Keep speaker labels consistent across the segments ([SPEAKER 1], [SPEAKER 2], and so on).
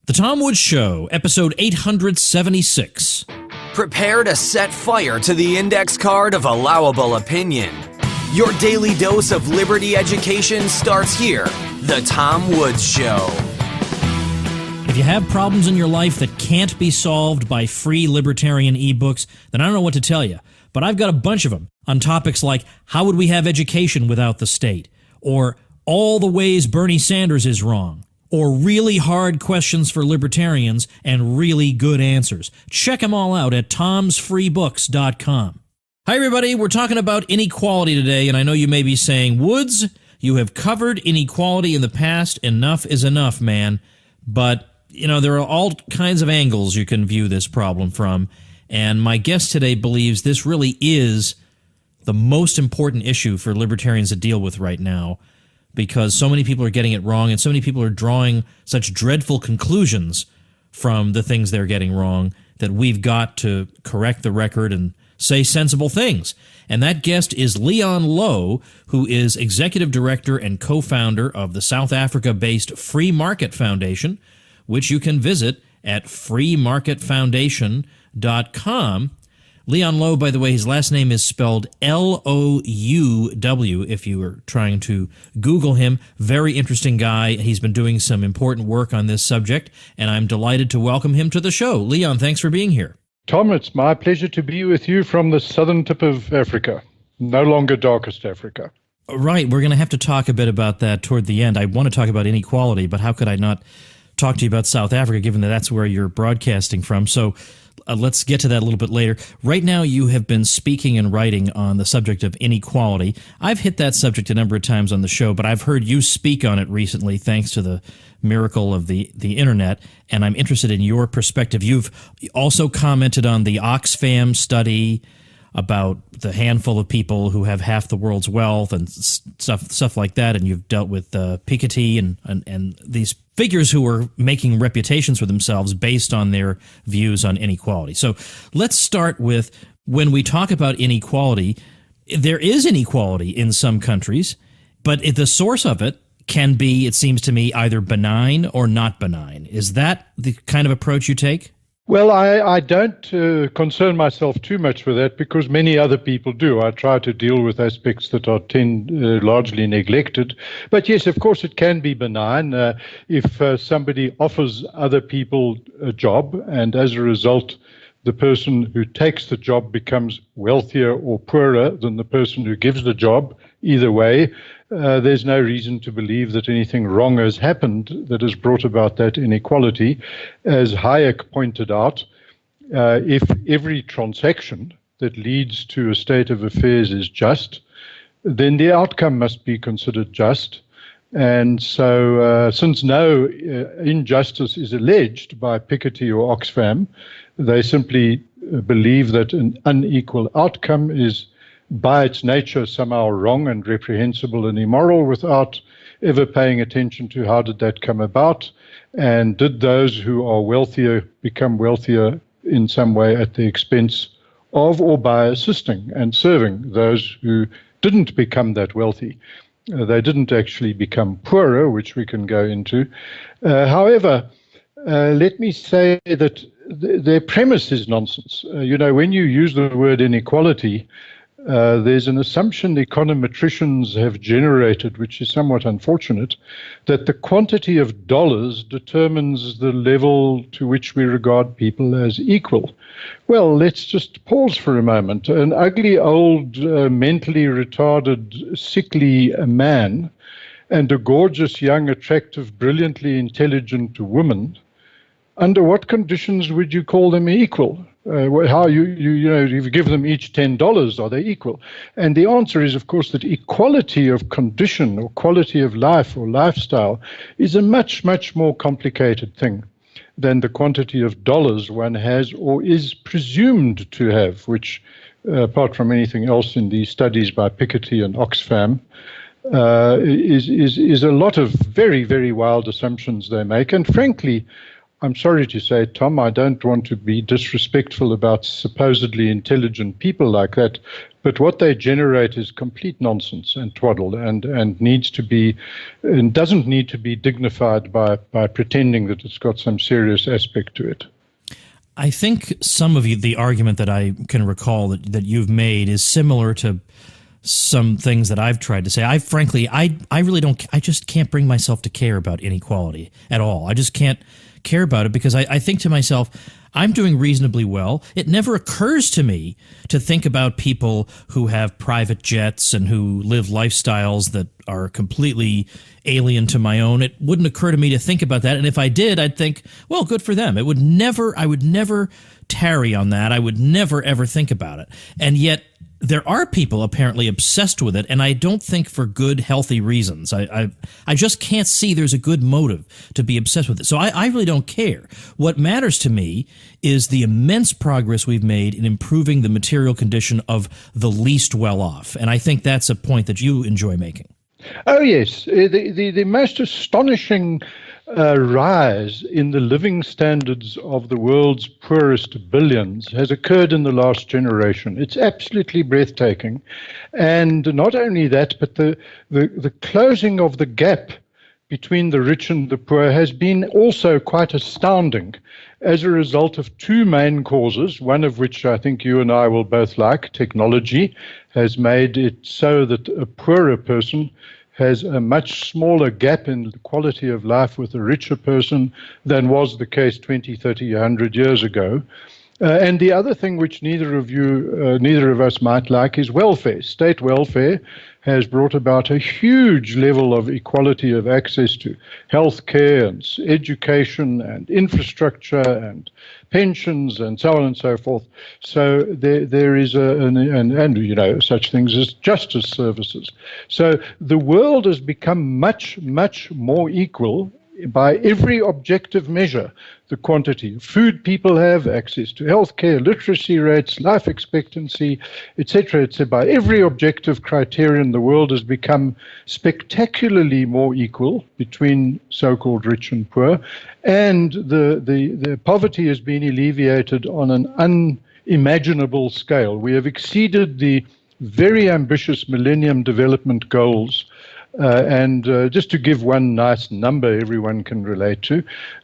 [SPEAKER 1] The Tom Woods Show, episode 876.
[SPEAKER 2] Prepare to set fire to the index card of allowable opinion. Your daily dose of liberty education starts here. The Tom Woods Show.
[SPEAKER 1] If you have problems in your life that can't be solved by free libertarian ebooks, then I don't know what to tell you. But I've got a bunch of them on topics like how would we have education without the state? Or all the ways Bernie Sanders is wrong. Or really hard questions for libertarians and really good answers. Check them all out at tomsfreebooks.com. Hi, everybody. We're talking about inequality today, and I know you may be saying, Woods, you have covered inequality in the past. Enough is enough, man. But, you know, there are all kinds of angles you can view this problem from, and my guest today believes this really is the most important issue for libertarians to deal with right now, because so many people are getting it wrong and so many people are drawing such dreadful conclusions from the things they're getting wrong that we've got to correct the record and say sensible things. And that guest is Leon Lowe, who is executive director and co-founder of the South Africa-based Free Market Foundation, which you can visit at freemarketfoundation.com. Leon Lowe, by the way, his last name is spelled L-O-U-W, if you were trying to Google him. Very interesting guy. He's been doing some important work on this subject, and I'm delighted to welcome him to the show. Leon, thanks for being here.
[SPEAKER 3] Tom, it's my pleasure to be with you from the southern tip of Africa, no longer darkest Africa.
[SPEAKER 1] Right. We're going to have to talk a bit about that toward the end. I want to talk about inequality, but how could I not talk to you about South Africa, given that that's where you're broadcasting from? So let's get to that a little bit later. Right now, you have been speaking and writing on the subject of inequality. I've hit that subject a number of times on the show, but I've heard you speak on it recently thanks to the miracle of the internet, and I'm interested in your perspective. You've also commented on the Oxfam study about the handful of people who have half the world's wealth and stuff like that, and you've dealt with Piketty and these figures who are making reputations for themselves based on their views on inequality. So let's start with, when we talk about inequality, there is inequality in some countries, but the source of it can be, it seems to me, either benign or not benign. Is that the kind of approach you take?
[SPEAKER 3] Well, I don't concern myself too much with that because many other people do. I try to deal with aspects that are largely neglected. But yes, of course, it can be benign if somebody offers other people a job and as a result, the person who takes the job becomes wealthier or poorer than the person who gives the job. Either way, there's no reason to believe that anything wrong has happened that has brought about that inequality. As Hayek pointed out, if every transaction that leads to a state of affairs is just, then the outcome must be considered just. And so since no injustice is alleged by Piketty or Oxfam, they simply believe that an unequal outcome is by its nature somehow wrong and reprehensible and immoral without ever paying attention to how did that come about, and did those who are wealthier become wealthier in some way at the expense of or by assisting and serving those who didn't become that wealthy. They didn't actually become poorer, which we can go into. However, let me say that their premise is nonsense. When you use the word inequality, there's an assumption econometricians have generated, which is somewhat unfortunate, that the quantity of dollars determines the level to which we regard people as equal. Well, let's just pause for a moment. An ugly, old, mentally retarded, sickly man and a gorgeous, young, attractive, brilliantly intelligent woman, under what conditions would you call them equal? How you give them each $10, are they equal? And the answer is, of course, that equality of condition or quality of life or lifestyle is a much, much more complicated thing than the quantity of dollars one has or is presumed to have, which, apart from anything else in these studies by Piketty and Oxfam, is a lot of very, very wild assumptions they make. And frankly, I'm sorry to say, Tom, I don't want to be disrespectful about supposedly intelligent people like that, but what they generate is complete nonsense and twaddle, and needs to be, and doesn't need to be dignified by pretending that it's got some serious aspect to it.
[SPEAKER 1] I think some of the argument that I can recall that you've made is similar to some things that I've tried to say. I really don't, I just can't bring myself to care about inequality at all. I just can't care about it because I think to myself, I'm doing reasonably well. It never occurs to me to think about people who have private jets and who live lifestyles that are completely alien to my own. It wouldn't occur to me to think about that. And if I did, I'd think, well, good for them. I would never tarry on that. I would never, ever think about it. And yet there are people apparently obsessed with it, and I don't think for good, healthy reasons. I just can't see there's a good motive to be obsessed with it. So I really don't care. What matters to me is the immense progress we've made in improving the material condition of the least well-off. And I think that's a point that you enjoy making.
[SPEAKER 3] Oh, yes. The most astonishing rise in the living standards of the world's poorest billions has occurred in the last generation. It's absolutely breathtaking. And not only that, but the closing of the gap between the rich and the poor has been also quite astounding as a result of two main causes, one of which I think you and I will both like. Technology has made it so that a poorer person has a much smaller gap in the quality of life with a richer person than was the case 20, 30, 100 years ago. And the other thing which neither of us might like is welfare. State welfare has brought about a huge level of equality of access to health care and education and infrastructure and pensions and so on and so forth. So there is and such things as justice services. So the world has become much, much more equal by every objective measure. The quantity of food people have, access to healthcare, literacy rates, life expectancy, etc., etc. By every objective criterion, the world has become spectacularly more equal between so-called rich and poor, and the poverty has been alleviated on an unimaginable scale. We have exceeded the very ambitious Millennium Development Goals. Just to give one nice number everyone can relate to,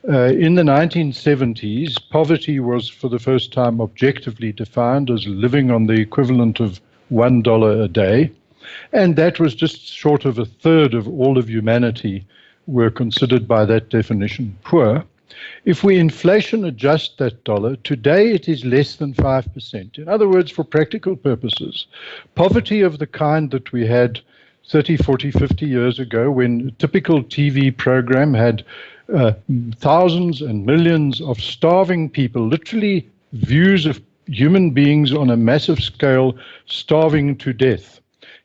[SPEAKER 3] in the 1970s, poverty was for the first time objectively defined as living on the equivalent of $1 a day, and that was just short of a third of all of humanity were considered by that definition poor. If we inflation adjust that dollar, today it is less than 5%. In other words, for practical purposes, poverty of the kind that we had 30, 40, 50 years ago, when a typical TV program had thousands and millions of starving people, literally views of human beings on a massive scale starving to death.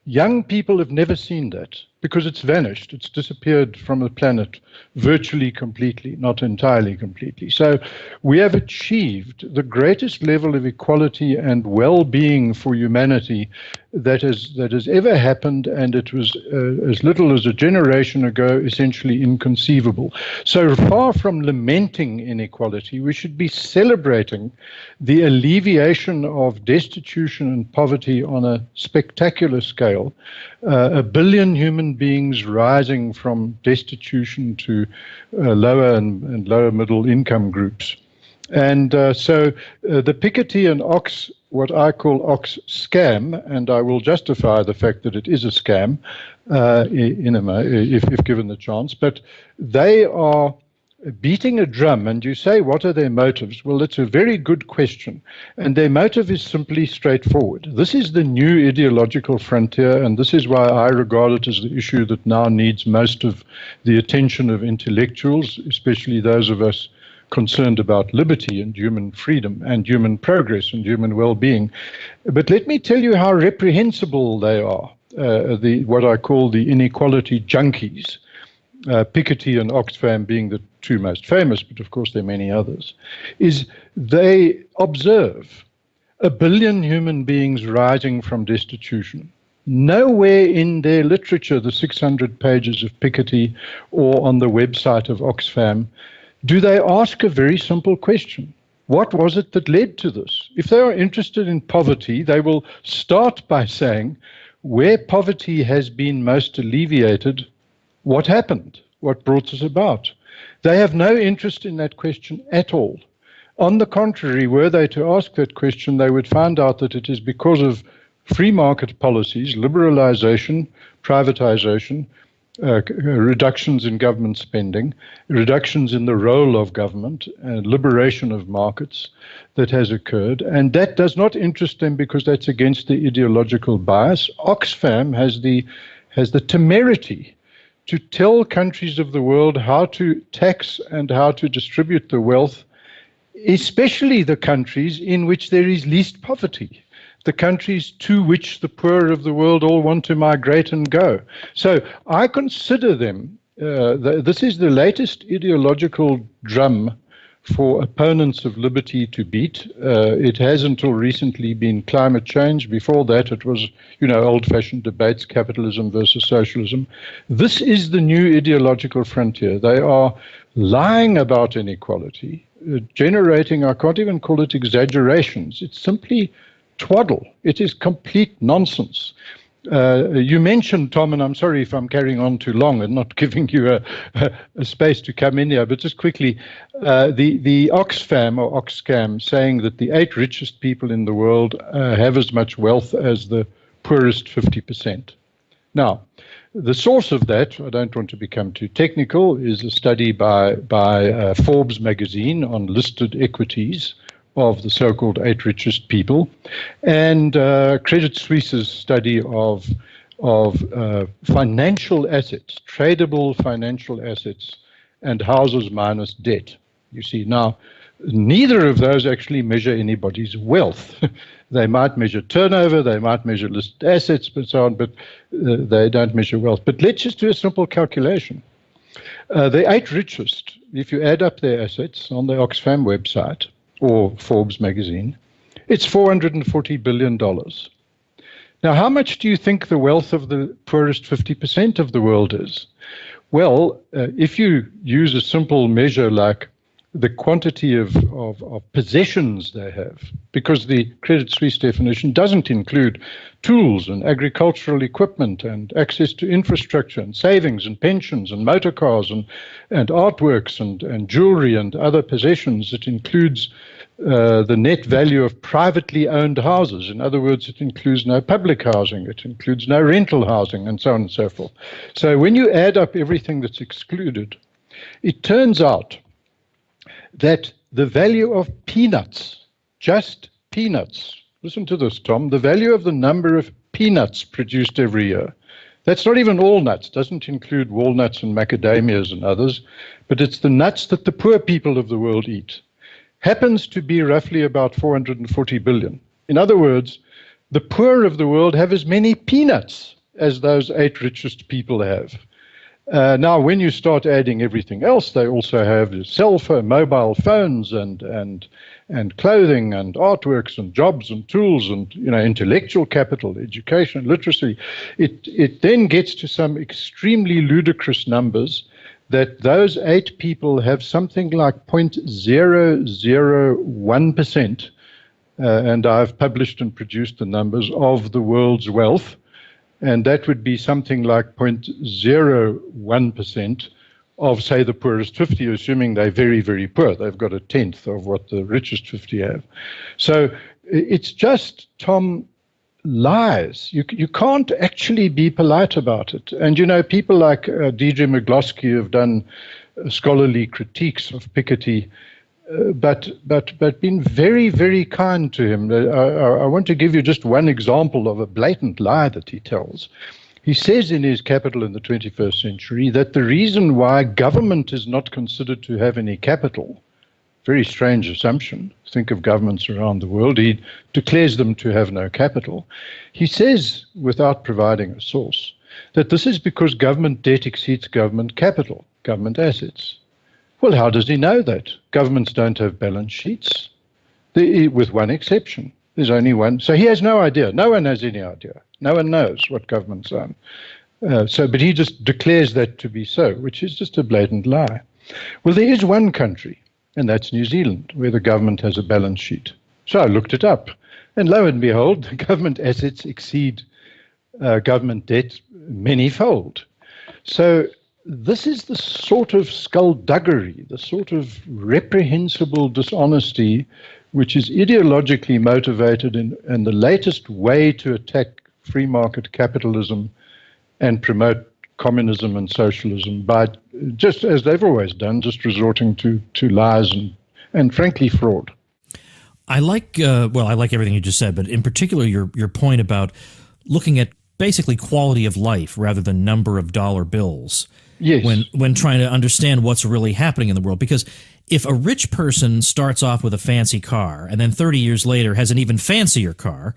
[SPEAKER 3] Young people have never seen that because it's vanished. It's disappeared from the planet virtually completely, not entirely completely. So we have achieved the greatest level of equality and well-being for humanity that has ever happened, and it was as little as a generation ago essentially inconceivable. So far from lamenting inequality, we should be celebrating the alleviation of destitution and poverty on a spectacular scale. 1 billion human beings rising from destitution to lower and lower middle income groups. And so the Piketty and Ox, what I call Ox scam, and I will justify the fact that it is a scam if given the chance, but they are beating a drum, and you say, what are their motives? Well, it's a very good question, and their motive is simply straightforward. This is the new ideological frontier, and this is why I regard it as the issue that now needs most of the attention of intellectuals, especially those of us concerned about liberty and human freedom and human progress and human well-being. But let me tell you how reprehensible they are, what I call the inequality junkies. Piketty and Oxfam being the two most famous, but of course there are many others, is they observe 1 billion human beings rising from destitution. Nowhere in their literature, the 600 pages of Piketty or on the website of Oxfam, Do they ask a very simple question? What was it that led to this? If they are interested in poverty, they will start by saying, where poverty has been most alleviated, what happened? What brought us about? They have no interest in that question at all. On the contrary, were they to ask that question, they would find out that it is because of free market policies, liberalization, privatization, reductions in government spending, reductions in the role of government, liberation of markets that has occurred. And that does not interest them because that's against the ideological bias. Oxfam has the temerity to tell countries of the world how to tax and how to distribute the wealth, especially the countries in which there is least poverty, the countries to which the poor of the world all want to migrate and go. So I consider them, this is the latest ideological drum for opponents of liberty to beat. It has until recently been climate change. Before that, it was, old-fashioned debates, capitalism versus socialism. This is the new ideological frontier. They are lying about inequality, generating, I can't even call it exaggerations. It's simply twaddle. It is complete nonsense. You mentioned, Tom, and I'm sorry if I'm carrying on too long and not giving you a space to come in here, but just quickly, the Oxfam or Oxcam saying that the 8 richest people in the world have as much wealth as the poorest 50%. Now, the source of that, I don't want to become too technical, is a study by Forbes magazine on listed equities of the so-called 8 richest people, and Credit Suisse's study of financial assets, tradable financial assets, and houses minus debt. You see, now, neither of those actually measure anybody's wealth. They might measure turnover, they might measure listed assets, and so on, but they don't measure wealth. But let's just do a simple calculation. The 8 richest, if you add up their assets on the Oxfam website, or Forbes magazine, it's $440 billion. Now, how much do you think the wealth of the poorest 50% of the world is? Well, if you use a simple measure like the quantity of possessions they have, because the Credit Suisse definition doesn't include tools and agricultural equipment and access to infrastructure and savings and pensions and motor cars and artworks and jewelry and other possessions. It includes the net value of privately owned houses. In other words, it includes no public housing, it includes no rental housing, and so on and so forth. So when you add up everything that's excluded, it turns out that the value of peanuts, just peanuts, listen to this, Tom, the value of the number of peanuts produced every year, that's not even all nuts, doesn't include walnuts and macadamias and others, but it's the nuts that the poor people of the world eat, happens to be roughly about 440 billion. In other words, the poor of the world have as many peanuts as those 8 richest people have. Now, when you start adding everything else, they also have cell phone, mobile phones, and clothing, and artworks, and jobs, and tools, and intellectual capital, education, literacy. It then gets to some extremely ludicrous numbers that those 8 people have something like 0.001%, and I've published and produced the numbers of the world's wealth. And that would be something like 0.01% of, say, the poorest 50, assuming they're very, very poor. They've got 1/10 of what the richest 50 have. So it's just, Tom, lies. You can't actually be polite about it. And, people like D.J. McGlosky have done scholarly critiques of Piketty, but been very, very kind to him. I want to give you just one example of a blatant lie that he tells. He says in his Capital in the 21st Century that the reason why government is not considered to have any capital, very strange assumption, think of governments around the world, he declares them to have no capital. He says, without providing a source, that this is because government debt exceeds government capital, government assets. Well, how does he know that? Governments don't have balance sheets, with one exception. There's only one. So he has no idea. No one has any idea. No one knows what governments own. But he just declares that to be so, which is just a blatant lie. Well, there is one country, and that's New Zealand, where the government has a balance sheet. So I looked it up, and lo and behold, the government assets exceed government debt many-fold. So this is the sort of skullduggery, the sort of reprehensible dishonesty which is ideologically motivated and the latest way to attack free market capitalism and promote communism and socialism by, just as they've always done, just resorting to lies and frankly fraud.
[SPEAKER 1] I like everything you just said, but in particular your point about looking at basically quality of life rather than number of dollar bills.
[SPEAKER 3] Yes.
[SPEAKER 1] When trying to understand what's really happening in the world. Because if a rich person starts off with a fancy car and then 30 years later has an even fancier car,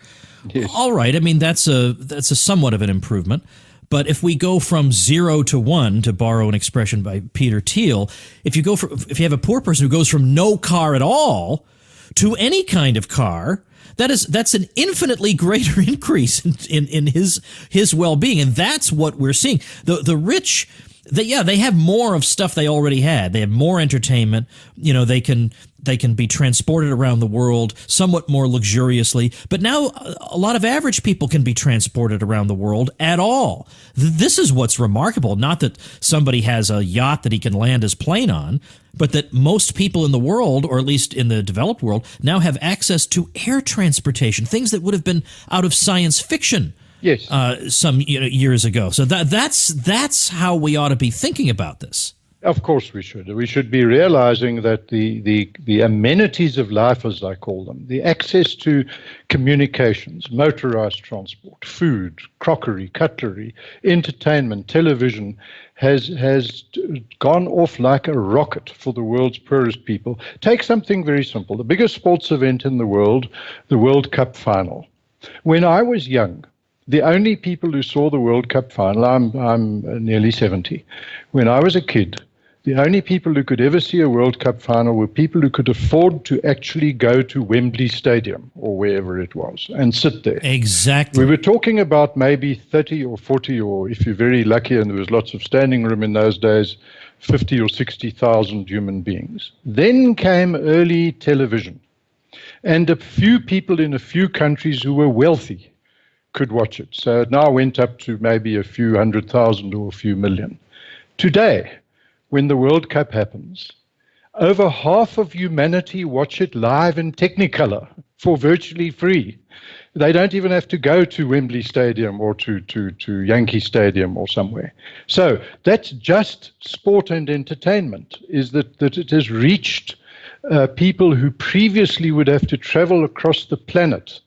[SPEAKER 1] yes, all right, I mean, that's a somewhat of an improvement. But if we go from 0 to 1, to borrow an expression by Peter Thiel, if you have a poor person who goes from no car at all to any kind of car, that's an infinitely greater increase in his well-being, and that's what we're seeing. The rich, they have more of stuff they already had. They have more entertainment. You know, they can be transported around the world somewhat more luxuriously. But now a lot of average people can be transported around the world at all. This is what's remarkable. Not that somebody has a yacht that he can land his plane on, but that most people in the world, or at least in the developed world, now have access to air transportation, things that would have been out of science fiction.
[SPEAKER 3] Yes.
[SPEAKER 1] Some years ago. So that's how we ought to be thinking about this.
[SPEAKER 3] Of course we should. We should be realizing that the amenities of life, as I call them, the access to communications, motorized transport, food, crockery, cutlery, entertainment, television, has gone off like a rocket for the world's poorest people. Take something very simple. The biggest sports event in the world, the World Cup final. When I was young, the only people who saw the World Cup final, I'm nearly 70. When I was a kid, the only people who could ever see a World Cup final were people who could afford to actually go to Wembley Stadium or wherever it was and sit there.
[SPEAKER 1] Exactly.
[SPEAKER 3] We were talking about maybe 30 or 40, or if you're very lucky and there was lots of standing room in those days, 50 or 60,000 human beings. Then came early television, and a few people in a few countries who were wealthy could watch it. So it now went up to maybe a few 100,000 or a few million. Today, when the World Cup happens, over half of humanity watch it live in Technicolor for virtually free. They don't even have to go to Wembley Stadium or to Yankee Stadium or somewhere. So that's just sport and entertainment, is that it has reached people who previously would have to travel across the planet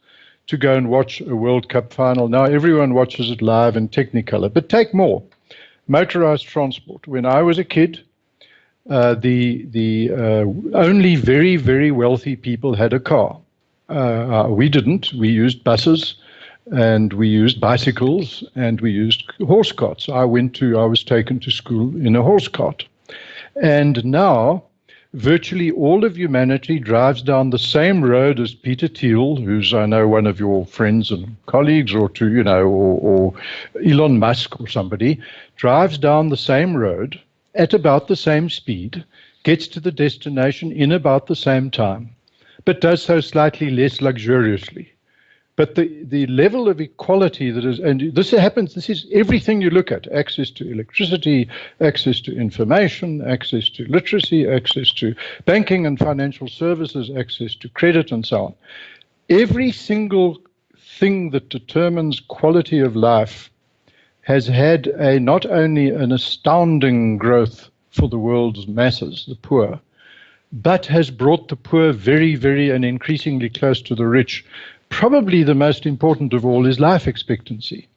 [SPEAKER 3] to go and watch a World Cup final. Now everyone watches it live in Technicolor. But take more. Motorized transport. When I was a kid, the only very, very wealthy people had a car. We didn't. We used buses, and we used bicycles, and we used horse carts. I was taken to school in a horse cart. And now virtually all of humanity drives down the same road as Peter Thiel, who's, I know, one of your friends and colleagues, or Elon Musk or somebody, drives down the same road at about the same speed, gets to the destination in about the same time, but does so slightly less luxuriously. But the level of equality that is, and this is everything you look at: access to electricity, access to information, access to literacy, access to banking and financial services, access to credit, and so on. Every single thing that determines quality of life has had not only an astounding growth for the world's masses, the poor, but has brought the poor very, very and increasingly close to the rich. Probably the most important of all is life expectancy.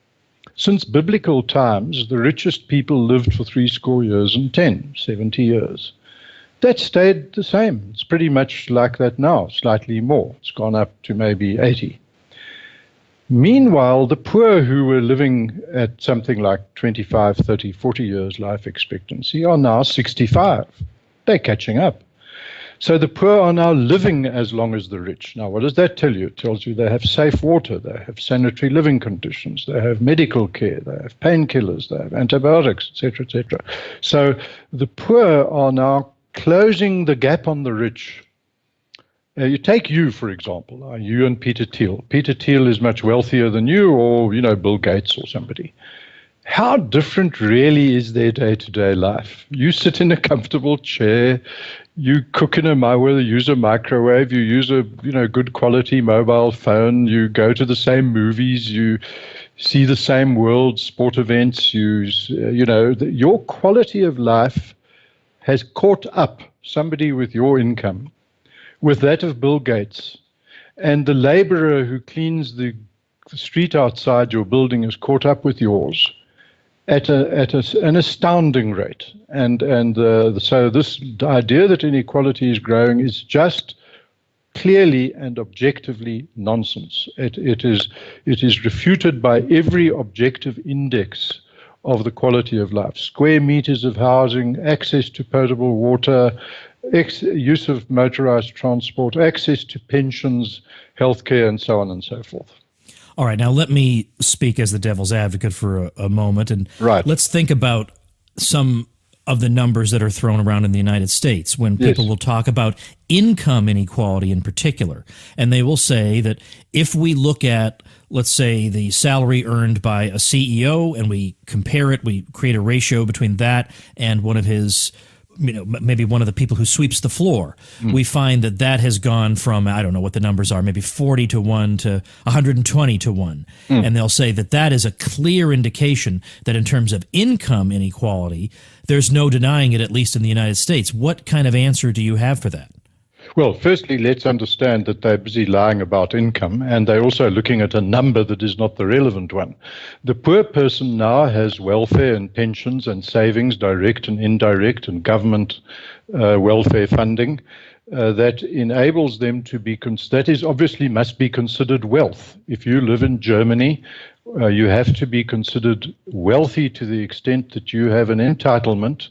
[SPEAKER 3] Since biblical times, the richest people lived for 70 years. That stayed the same. It's pretty much like that now, slightly more. It's gone up to maybe 80. Meanwhile, the poor who were living at something like 25, 30, 40 years life expectancy are now 65. They're catching up. So the poor are now living as long as the rich. Now, what does that tell you? It tells you they have safe water, they have sanitary living conditions, they have medical care, they have painkillers, they have antibiotics, etc., etc. So the poor are now closing the gap on the rich. You take you, for example, you and Peter Thiel. Peter Thiel is much wealthier than you, or, Bill Gates or somebody. How different really is their day-to-day life? You sit in a comfortable chair, you cook in use a microwave, you use a good quality mobile phone, you go to the same movies, you see the same world sport events, your quality of life has caught up, somebody with your income, with that of Bill Gates. And the laborer who cleans the street outside your building is caught up with yours at an astounding rate. So this idea that inequality is growing is just clearly and objectively nonsense. It is refuted by every objective index of the quality of life. Square meters of housing, access to potable water, use of motorized transport, access to pensions, healthcare, and so on and so forth.
[SPEAKER 1] All right, now let me speak as the devil's advocate for a moment, and
[SPEAKER 3] right.
[SPEAKER 1] Let's think about some of the numbers that are thrown around in the United States when people will talk about income inequality in particular. And they will say that if we look at, let's say, the salary earned by a CEO and we compare it, we create a ratio between that and one of his, maybe one of the people who sweeps the floor, we find that has gone from, I don't know what the numbers are, maybe 40 to 1 to 120 to 1. And they'll say that is a clear indication that in terms of income inequality, there's no denying it, at least in the United States. What kind of answer do you have for that?
[SPEAKER 3] Well, firstly, let's understand that they're busy lying about income, and they're also looking at a number that is not the relevant one. The poor person now has welfare and pensions and savings, direct and indirect, and government welfare funding that enables them to be, that is obviously must be considered wealth. If you live in Germany, you have to be considered wealthy to the extent that you have an entitlement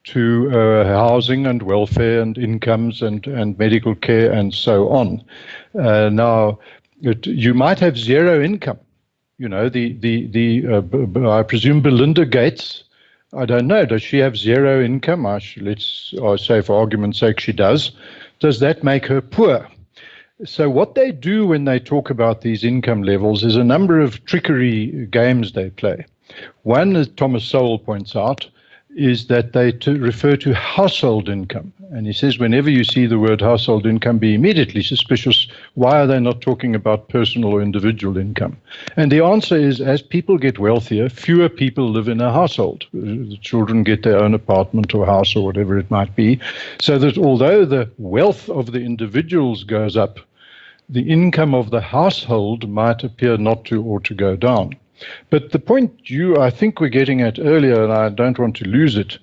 [SPEAKER 3] to housing and welfare and incomes and medical care and so on. Now, you might have zero income. I presume Belinda Gates, I don't know, does she have zero income? Let's say for argument's sake she does. Does that make her poor? So what they do when they talk about these income levels is a number of trickery games they play. One, as Thomas Sowell points out, is that they refer to household income. And he says whenever you see the word household income, be immediately suspicious. Why are they not talking about personal or individual income? And the answer is, as people get wealthier, fewer people live in a household. The children get their own apartment or house or whatever it might be. So that although the wealth of the individuals goes up, the income of the household might appear not to or to go down. But the point I think we're getting at earlier, and I don't want to lose it,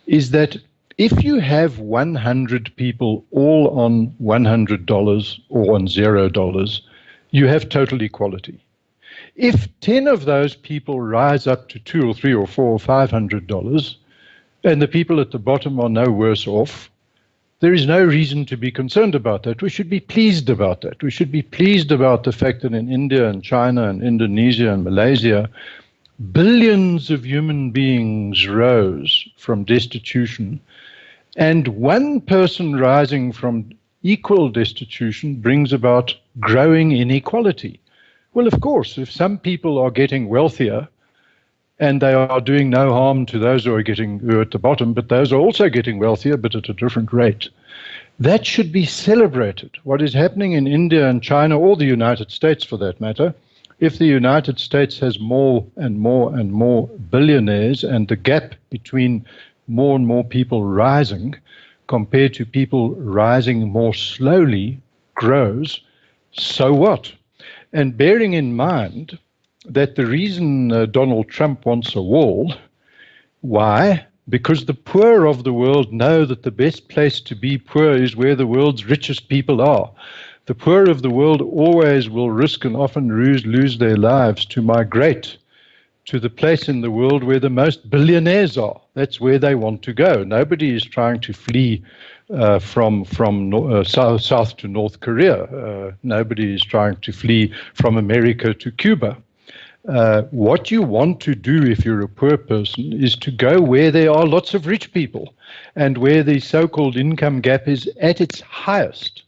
[SPEAKER 3] is that if you have 100 people all on $100 or on $0, you have total equality. If 10 of those people rise up to $2 or $3 or $4 or $500, and the people at the bottom are no worse off, there is no reason to be concerned about that. We should be pleased about that. We should be pleased about the fact that in India and China and Indonesia and Malaysia, billions of human beings rose from destitution, and one person rising from equal destitution brings about growing inequality. Well, of course, if some people are getting wealthier, and they are doing no harm to those who are at the bottom, but those are also getting wealthier, but at a different rate. That should be celebrated. What is happening in India and China, or the United States for that matter, if the United States has more and more and more billionaires, and the gap between more and more people rising compared to people rising more slowly grows, so what? And bearing in mind that the reason Donald Trump wants a wall, why? Because the poor of the world know that the best place to be poor is where the world's richest people are. The poor of the world always will risk and often lose their lives to migrate to the place in the world where the most billionaires are. That's where they want to go. Nobody is trying to flee from south to North Korea. Nobody is trying to flee from America to Cuba. What you want to do if you're a poor person is to go where there are lots of rich people and where the so-called income gap is at its highest.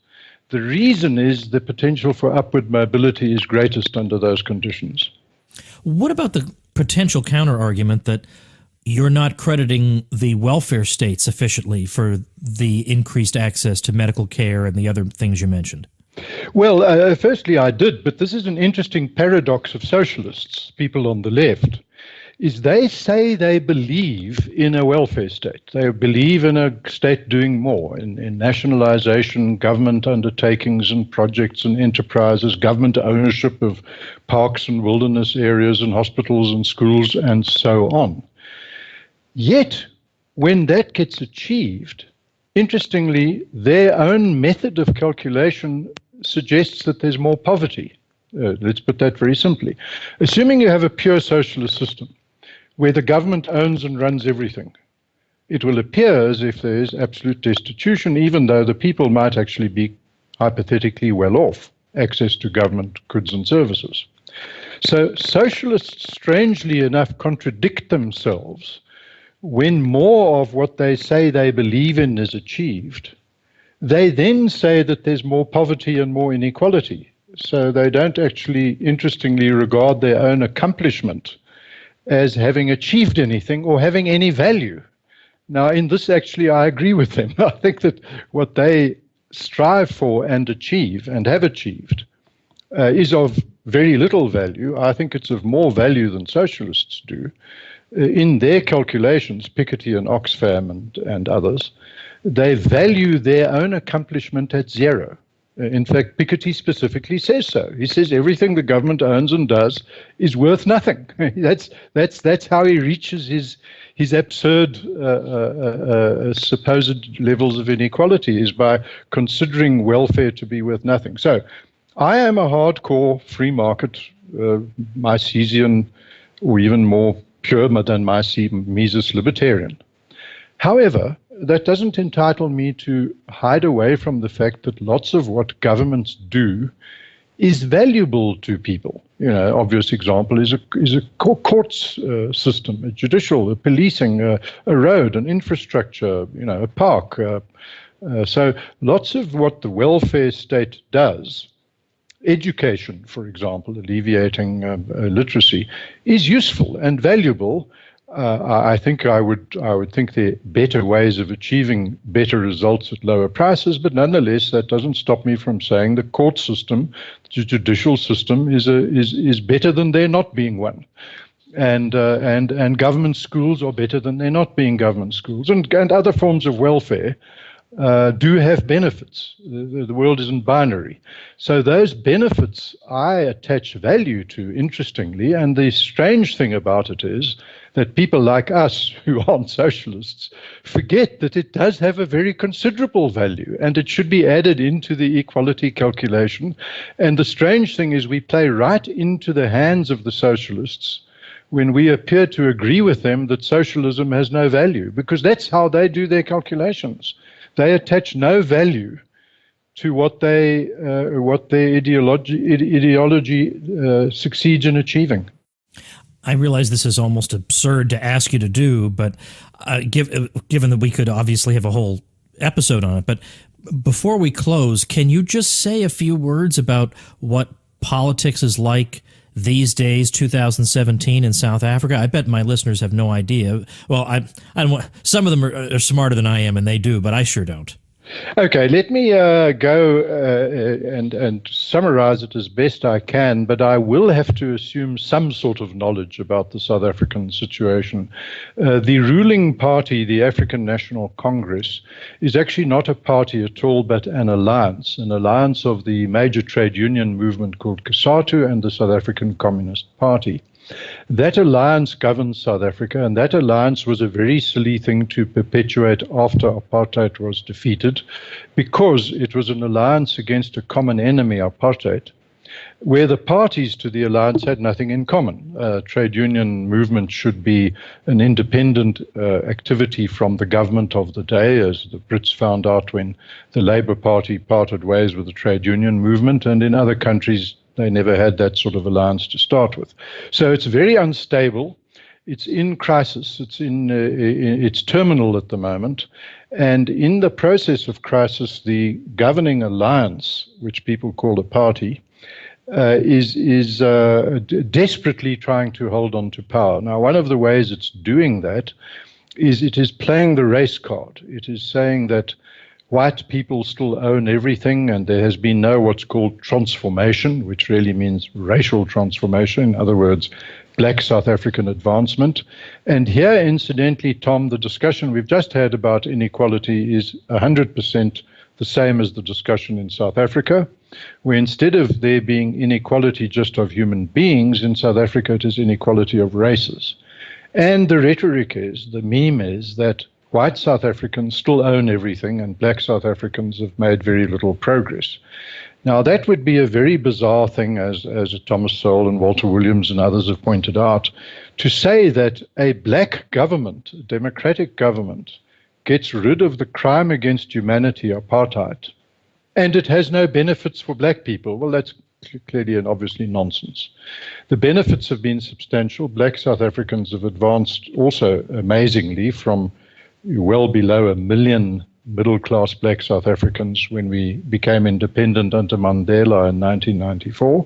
[SPEAKER 3] The reason is the potential for upward mobility is greatest under those conditions.
[SPEAKER 1] What about the potential counter-argument that you're not crediting the welfare state sufficiently for the increased access to medical care and the other things you mentioned?
[SPEAKER 3] Well, firstly, I did, but this is an interesting paradox of socialists, people on the left, is they say they believe in a welfare state. They believe in a state doing more, in nationalization, government undertakings and projects and enterprises, government ownership of parks and wilderness areas and hospitals and schools and so on. Yet, when that gets achieved, interestingly, their own method of calculation suggests that there's more poverty. Let's put that very simply. Assuming you have a pure socialist system where the government owns and runs everything, it will appear as if there is absolute destitution, even though the people might actually be hypothetically well off, access to government goods and services. So socialists, strangely enough, contradict themselves when more of what they say they believe in is achieved. They then say that there's more poverty and more inequality. So they don't actually, interestingly, regard their own accomplishment as having achieved anything or having any value. Now, in this, actually, I agree with them. I think that what they strive for and achieve and have achieved is of very little value. I think it's of more value than socialists do. In their calculations, Piketty and Oxfam and others, they value their own accomplishment at zero. In fact, Piketty specifically says so. He says everything the government owns and does is worth nothing. That's how he reaches his absurd supposed levels of inequality, is by considering welfare to be worth nothing. So I am a hardcore free market Misesian, or even more pure than Mises libertarian. However, that doesn't entitle me to hide away from the fact that lots of what governments do is valuable to people. You know, obvious example is a courts system, a judicial, a policing, a road, an infrastructure, you know, a park. So lots of what the welfare state does, education, for example, alleviating literacy, is useful and valuable. I think I would think there are better ways of achieving better results at lower prices, but nonetheless, that doesn't stop me from saying the court system, the judicial system, is better than there not being one, and government schools are better than there not being government schools, and other forms of welfare do have benefits. The world isn't binary. So those benefits I attach value to, interestingly, and the strange thing about it is that people like us, who aren't socialists, forget that it does have a very considerable value, and it should be added into the equality calculation. And the strange thing is we play right into the hands of the socialists when we appear to agree with them that socialism has no value, because that's how they do their calculations. They attach no value to what their ideology succeeds in achieving.
[SPEAKER 1] I realize this is almost absurd to ask you to do, but given that we could obviously have a whole episode on it, but before we close, can you just say a few words about what politics is like these days, 2017 in South Africa? I bet my listeners have no idea. Well, I don't. Some of them are smarter than I am, and they do, but I sure don't.
[SPEAKER 3] Okay, let me go and summarize it as best I can, but I will have to assume some sort of knowledge about the South African situation. The ruling party, the African National Congress, is actually not a party at all, but an alliance of the major trade union movement called COSATU and the South African Communist Party. That alliance governs South Africa, and that alliance was a very silly thing to perpetuate after apartheid was defeated, because it was an alliance against a common enemy, apartheid. where the parties to the alliance had nothing in common. Trade union movement should be an independent activity from the government of the day, as the Brits found out when the Labour Party parted ways with the trade union movement, and in other countries they never had that sort of alliance to start with. So it's very unstable. It's in crisis. It's terminal at the moment. And in the process of crisis, the governing alliance, which people call a party, is desperately trying to hold on to power. Now, one of the ways it's doing that is it is playing the race card. It is saying that white people still own everything, and there has been no what's called transformation, which really means racial transformation. In other words, black South African advancement. And here, incidentally, Tom, the discussion we've just had about inequality is 100% the same as the discussion in South Africa, where instead of there being inequality just of human beings, in South Africa it is inequality of races. And the rhetoric is, the meme is, that white South Africans still own everything and black South Africans have made very little progress. Now, that would be a very bizarre thing, as Thomas Sowell and Walter Williams and others have pointed out, to say that a black government, a democratic government, gets rid of the crime against humanity, apartheid, and it has no benefits for black people. Well, that's clearly and obviously nonsense. The benefits have been substantial. Black South Africans have advanced also amazingly from well below 1 million middle-class black South Africans when we became independent under Mandela in 1994,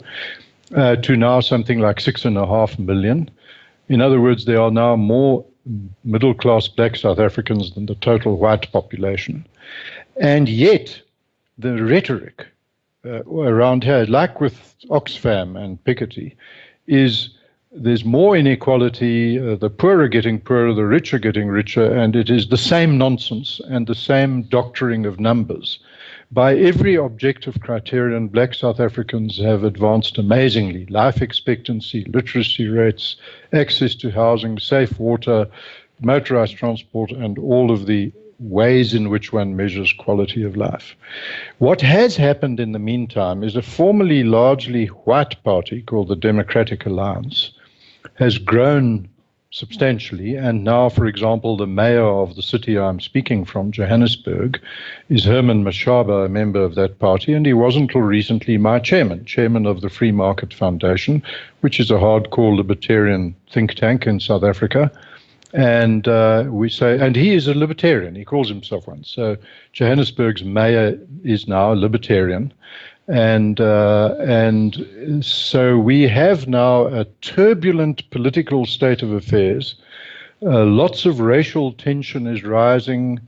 [SPEAKER 3] to now something like 6.5 million. In other words, there are now more middle-class black South Africans than the total white population. And yet, the rhetoric around here, like with Oxfam and Piketty, is there's more inequality, the poor are getting poorer, the rich are getting richer, and it is the same nonsense and the same doctoring of numbers. By every objective criterion, black South Africans have advanced amazingly. Life expectancy, literacy rates, access to housing, safe water, motorized transport, and all of the ways in which one measures quality of life. What has happened in the meantime is a formerly largely white party called the Democratic Alliance has grown substantially, and now, for example, the mayor of the city I'm speaking from, Johannesburg, is Herman Mashaba, a member of that party, and he was until recently my chairman of the Free Market Foundation, which is a hardcore libertarian think tank in South Africa. And and he is a libertarian. He calls himself one. So Johannesburg's mayor is now a libertarian. And so we have now a turbulent political state of affairs. Lots of racial tension is rising.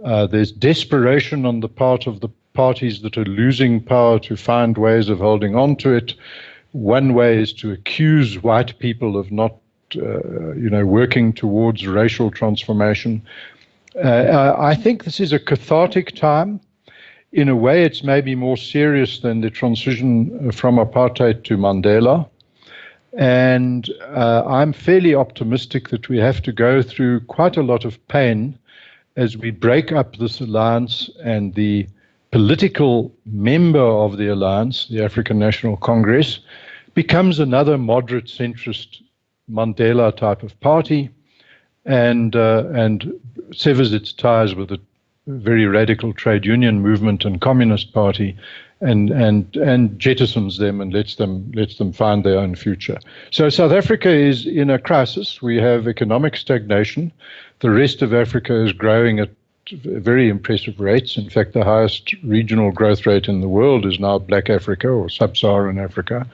[SPEAKER 3] There's desperation on the part of the parties that are losing power to find ways of holding on to it. One way is to accuse white people of not working towards racial transformation. I think this is a cathartic time. In a way, it's maybe more serious than the transition from apartheid to Mandela. And I'm fairly optimistic that we have to go through quite a lot of pain as we break up this alliance, and the political member of the alliance, the African National Congress, becomes another moderate centrist Mandela type of party, and severs its ties with the very radical trade union movement and communist party, and jettisons them and lets them find their own future. So South Africa is in a crisis. We have economic stagnation. The rest of Africa is growing at very impressive rates. In fact, the highest regional growth rate in the world is now Black Africa or Sub-Saharan Africa.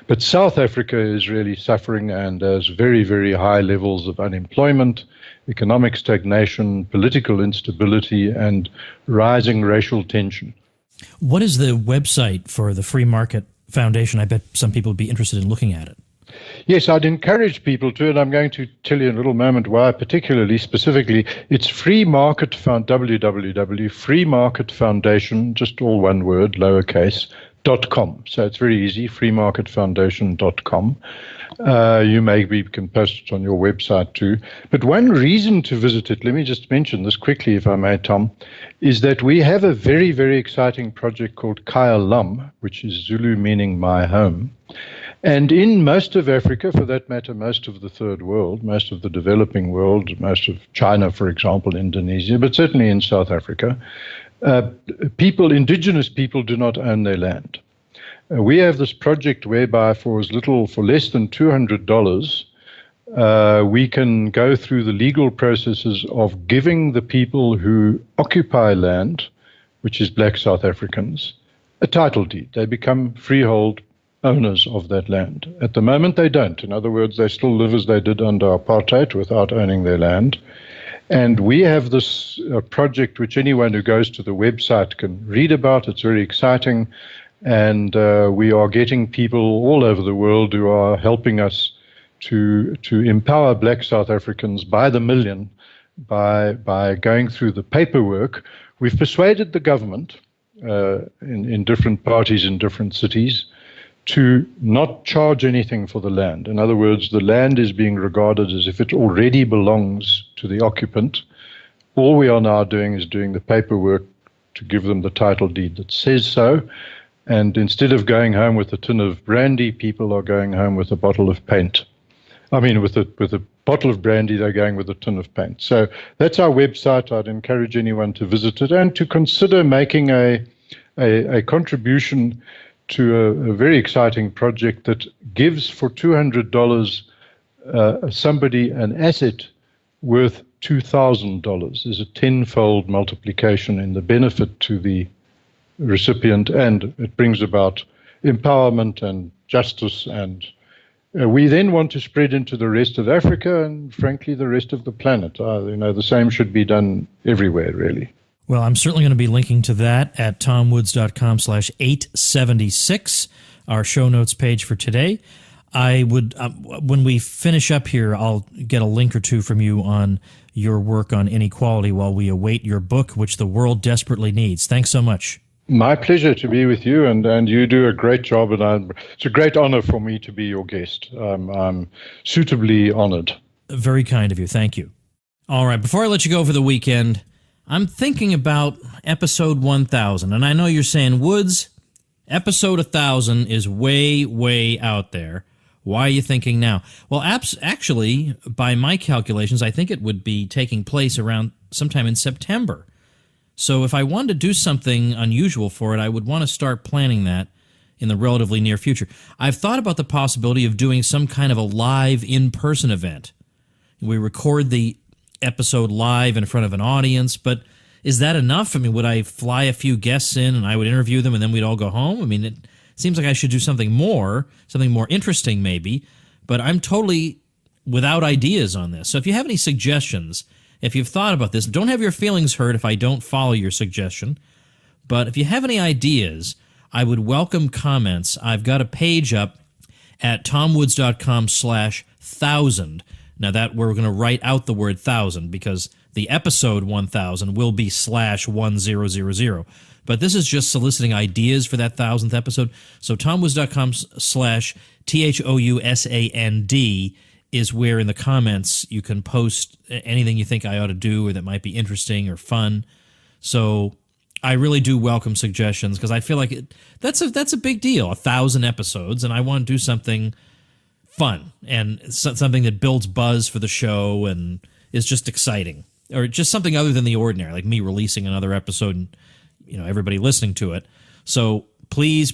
[SPEAKER 3] But South Africa is really suffering and has very, very high levels of unemployment, economic stagnation, political instability, and rising racial tension.
[SPEAKER 1] What is the website for the Free Market Foundation? I bet some people would be interested in looking at it.
[SPEAKER 3] Yes, I'd encourage people to, and I'm going to tell you in a little moment why particularly, specifically. It's www.freemarketfoundation, just all one word, lowercase, .com. So it's very easy, freemarketfoundation.com. You can post it on your website too. But one reason to visit it, let me just mention this quickly, if I may, Tom, is that we have a very, very exciting project called Kaya Lam, which is Zulu meaning my home. And in most of Africa, for that matter, most of the third world, most of the developing world, most of China, for example, Indonesia, but certainly in South Africa, indigenous people do not own their land. We have this project whereby for less than $200, we can go through the legal processes of giving the people who occupy land, which is black South Africans, a title deed. They become freehold owners of that land. At the moment, they don't. In other words, they still live as they did under apartheid without owning their land. And we have this project which anyone who goes to the website can read about. It's very exciting. And we are getting people all over the world who are helping us to empower black South Africans by the million by going through the paperwork. We've persuaded the government in different parties in different cities to not charge anything for the land. In other words, the land is being regarded as if it already belongs to the occupant. All we are now doing is doing the paperwork to give them the title deed that says so. And instead of going home with a tin of brandy, people are going home with a bottle of paint. I mean, with a bottle of brandy, they're going with a tin of paint. So that's our website. I'd encourage anyone to visit it and to consider making a contribution to a very exciting project that gives for $200 somebody an asset worth $2,000. There's a tenfold multiplication in the benefit to the recipient, and it brings about empowerment and justice. And we then want to spread into the rest of Africa and, frankly, the rest of the planet. The same should be done everywhere, really.
[SPEAKER 1] Well, I'm certainly going to be linking to that at tomwoods.com/876, our show notes page for today. I would, when we finish up here, I'll get a link or two from you on your work on inequality while we await your book, which the world desperately needs. Thanks so much.
[SPEAKER 3] My pleasure to be with you, and you do a great job, and it's a great honor for me to be your guest. I'm suitably honored.
[SPEAKER 1] Very kind of you. Thank you. All right, before I let you go for the weekend, I'm thinking about episode 1000, and I know you're saying, Woods, episode 1000 is way, way out there. Why are you thinking now? Well, actually, by my calculations, I think it would be taking place around sometime in September. So if I wanted to do something unusual for it, I would want to start planning that in the relatively near future. I've thought about the possibility of doing some kind of a live in-person event. We record the episode live in front of an audience, but is that enough? I mean, would I fly a few guests in and I would interview them and then we'd all go home? I mean, it seems like I should do something more interesting maybe, but I'm totally without ideas on this. So if you have any suggestions, if you've thought about this, don't have your feelings hurt if I don't follow your suggestion, but if you have any ideas, I would welcome comments. I've got a page up at tomwoods.com/1000. Now that we're going to write out the word 1000 because the episode 1000 will be /1000. But this is just soliciting ideas for that 1000th episode. So tomwoods.com/THOUSAND is where in the comments you can post anything you think I ought to do or that might be interesting or fun. So I really do welcome suggestions because I feel like that's a big deal, 1000 episodes, and I want to do something fun and something that builds buzz for the show and is just exciting, or just something other than the ordinary, like me releasing another episode and everybody listening to it. So please,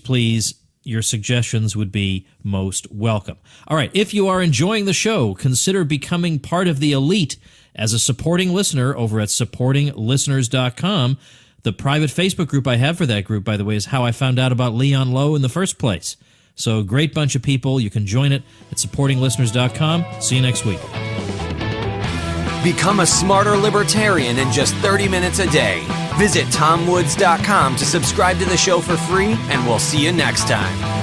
[SPEAKER 1] your suggestions would be most welcome. All right, if you are enjoying the show, consider becoming part of the elite as a supporting listener over at supportinglisteners.com. The private Facebook group I have for that group, by the way, is how I found out about Leon Lowe in the first place. So great bunch of people. You can join it at supportinglisteners.com. See you next week.
[SPEAKER 2] Become a smarter libertarian in just 30 minutes a day. Visit tomwoods.com to subscribe to the show for free, and we'll see you next time.